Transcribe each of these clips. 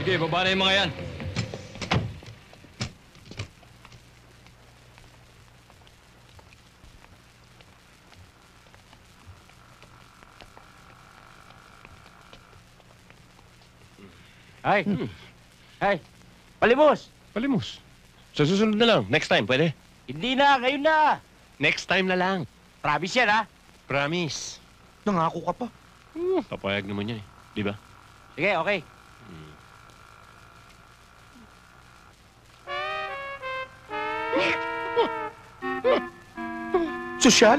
Sige, baba na yung mga yan. Ay! Ay! Palimos! Palimos. Sa susunod na lang. Next time, pwede? Hindi na! Ngayon na! Next time na lang. Promise yan, ha? Promise. Nangako ka pa. Papayag naman yan eh. Di ba? Sige, okay. Sosyal.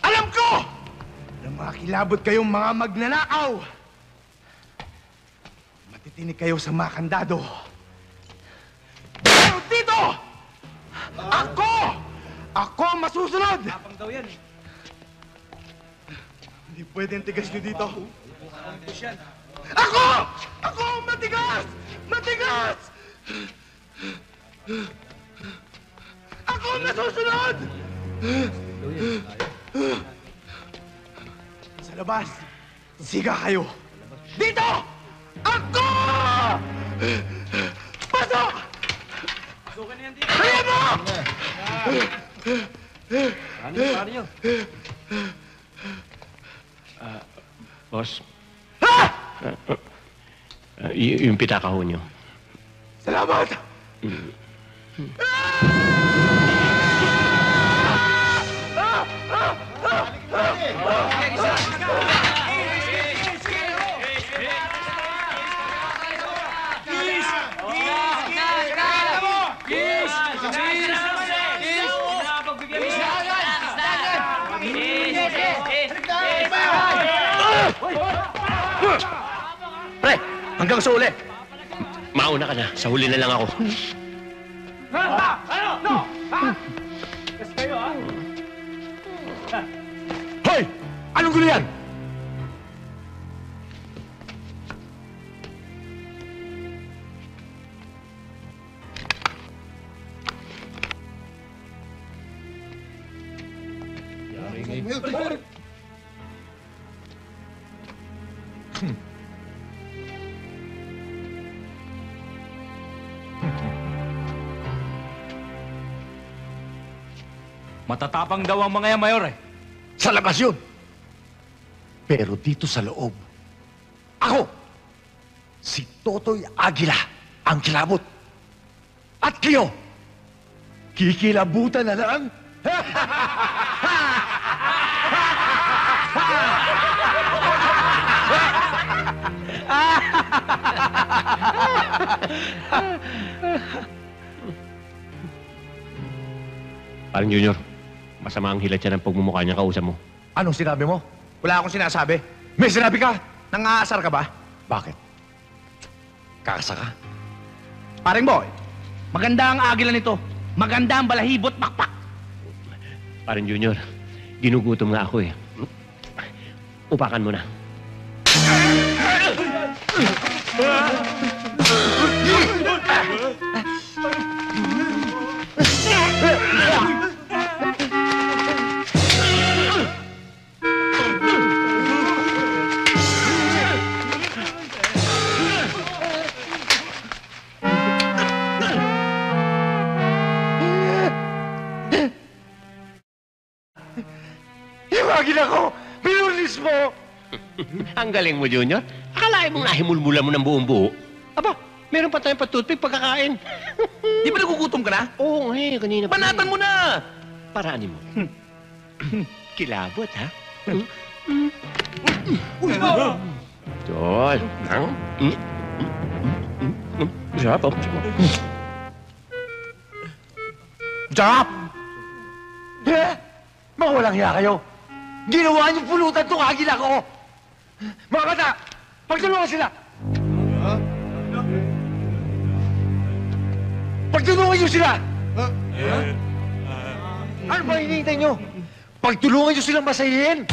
Alam ko! Na makilabot kayong mga magnanakaw. Matitinig kayo sa mga kandado. Pero dito! Ako! Ako ang masusunod! Tapang daw yan. Hindi pwedeng tigas nyo dito. Ako! Ako ang matigas! Matigas! Ako ang masusunod! Sa labas, siga kayo. Dito! Ako! Pasok! Pasukan niyan dito! Kaya mo! Paano nyo? Boss, Ha! yung pitaka ho nyo. Salamat! Pre, hanggang sa uli. Mauna ka na. Sa huli na lang ako. Hoy! Anong gulo yan? Matatapang daw ang mga yan, Mayor eh. Sa labas yun. Pero dito sa loob, ako, si Totoy Aguila, ang kilabot. At kayo, kikilabutan na lang. Parang Junior, masama ang hilat siya ng pagmumukha niya kausap mo. Anong sinabi mo? Wala akong sinasabi. May sinabi ka? Nangaasar ka ba? Bakit? Kakasa ka? Paring boy, maganda ang agila nito. Maganda ang balahibot pakpak. Parang Junior, ginugutom nga ako eh. Upakan mo na. Yung agila ko! Binulis mo! Ang galing mo, Junior. Akalain mong nahimulmula mo ng buong buo. Aba, meron pa tayong patutpik pagkakain. Di ba nagugutom ka na? Oo, eh, kanina pa. Banatan mo na! Paraanin mo. Kilabot, ha? Tol. Sarap, oh. Sarap! Eh? Mga walang hiya kayo! Ginawa niyo pulutan tong agila ko! Mga bata! Pagtulungan sila! Pagtulungan niyo sila! Ano ba hinihintay niyo? Pagtulungan niyo silang masahin!